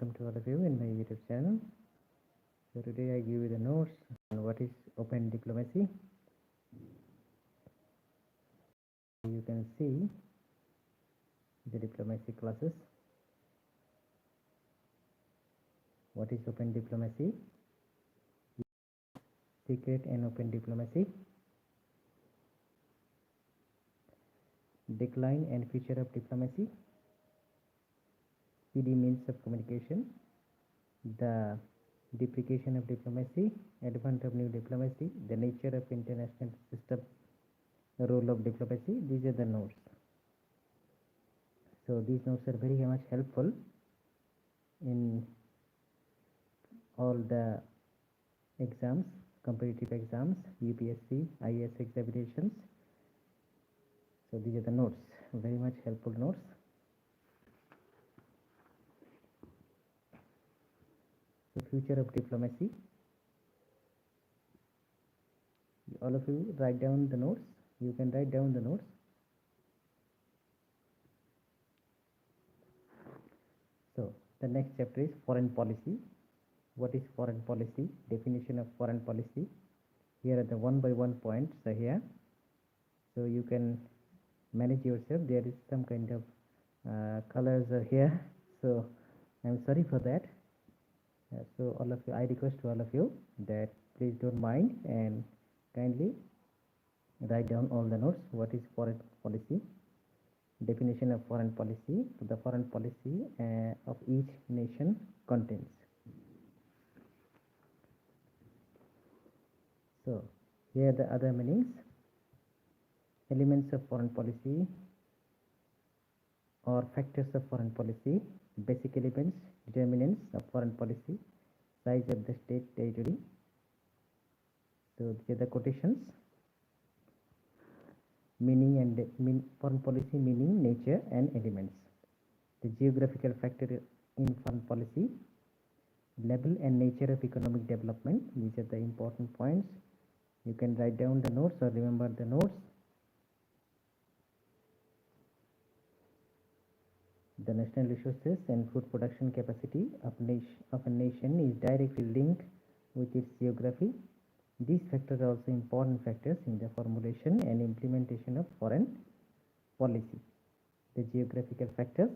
welcome to all of you in my YouTube channel. So today I give you the notes on what is open diplomacy. You can see the diplomacy classes. What is open diplomacy? Secret and open diplomacy. Decline and future of diplomacy. PD means of communication. The deprecation of diplomacy, advent of new diplomacy, the nature of international system, the role of diplomacy. These are the notes. So these notes are very much helpful in all the exams, competitive exams, UPSC, IAS examinations. So these are the notes, very much helpful notes. The future of diplomacy. All of you write down the notes. You can write down the notes. So the next chapter is foreign policy. What is foreign policy? Definition of foreign policy. Here are the one by one points are here. So you can manage yourself. There is some kind of colors are here. So I'm sorry for that. So all of you, I request to all of you that please don't mind and kindly write down all the notes. What is foreign policy? Definition of foreign policy. The foreign policy of each nation contains. So here are the other meanings. Elements of foreign policy or factors of foreign policy. Basic elements, determinants of foreign policy, size of the state territory. So these are the quotations. Meaning and foreign policy meaning, nature and elements. The geographical factor in foreign policy, level and nature of economic development. These are the important points. You can write down the notes or remember the notes. The national resources and food production capacity of a nation is directly linked with its geography. These factors are also important factors in the formulation and implementation of foreign policy. The geographical factors.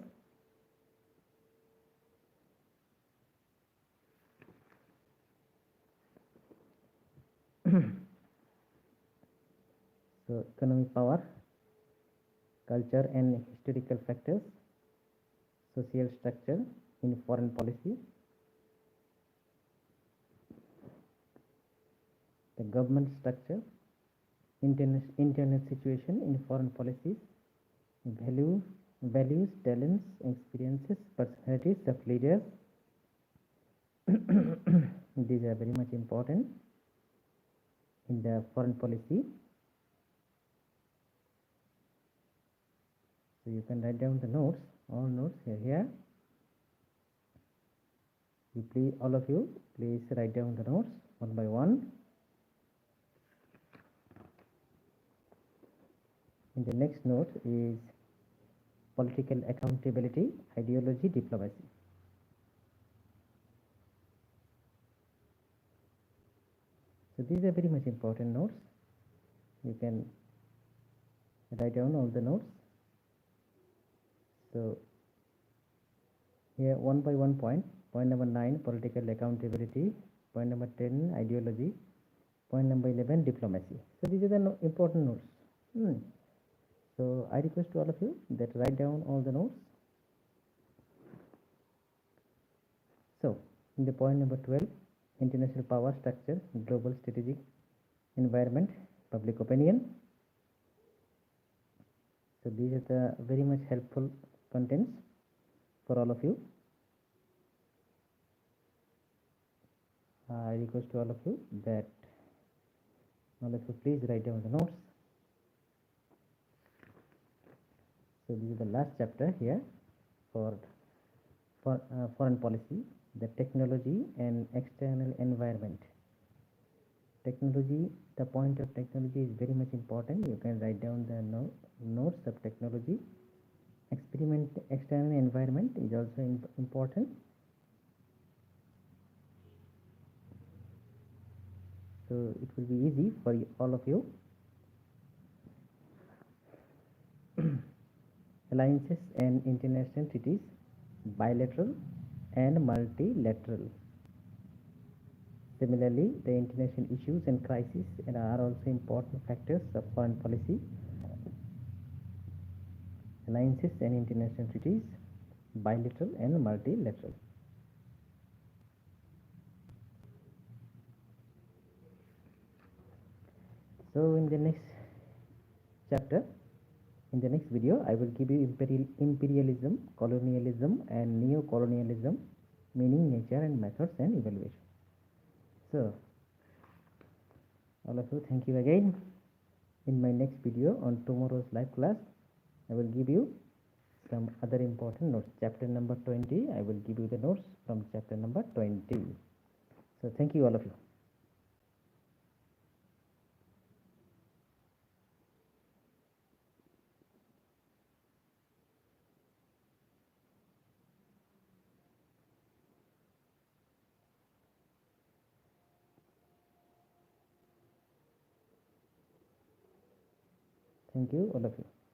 So economic power, culture and historical factors, social structure in foreign policy, the government structure, internal situation in foreign policies, values, talents, experiences, personalities of leaders. These are very much important in the foreign policy. So you can write down the notes, all notes are here. You please, all of you, please write down the notes one by one. And the next note is political accountability, ideology, diplomacy. So these are very much important notes. You can write down all the notes. So here one by one point. Point number 9, political accountability. Point number 10, ideology. Point number 11, diplomacy. So these are the important notes. So I request to all of you that write down all the notes. So in the point number 12, international power structure, global strategic environment, public opinion. So these are the very much helpful contents for all of you. I request to all of you that all of you please write down the notes. So this is the last chapter here for foreign policy, the technology and external environment. Technology, the point of technology is very much important. You can write down the notes of technology. External environment is also important. So it will be easy for all of you. Alliances and international treaties, bilateral and multilateral. Similarly, the international issues and crises are also important factors of foreign policy. Alliances and international treaties, bilateral and multilateral. So in the next chapter, in the next video, I will give you imperialism, colonialism and neo-colonialism, meaning, nature and methods and evaluation. So all of you, thank you again. In my next video on tomorrow's live class, I will give you some other important notes. Chapter number 20, I will give you the notes from chapter number 20. So thank you all of you. Thank you all of you.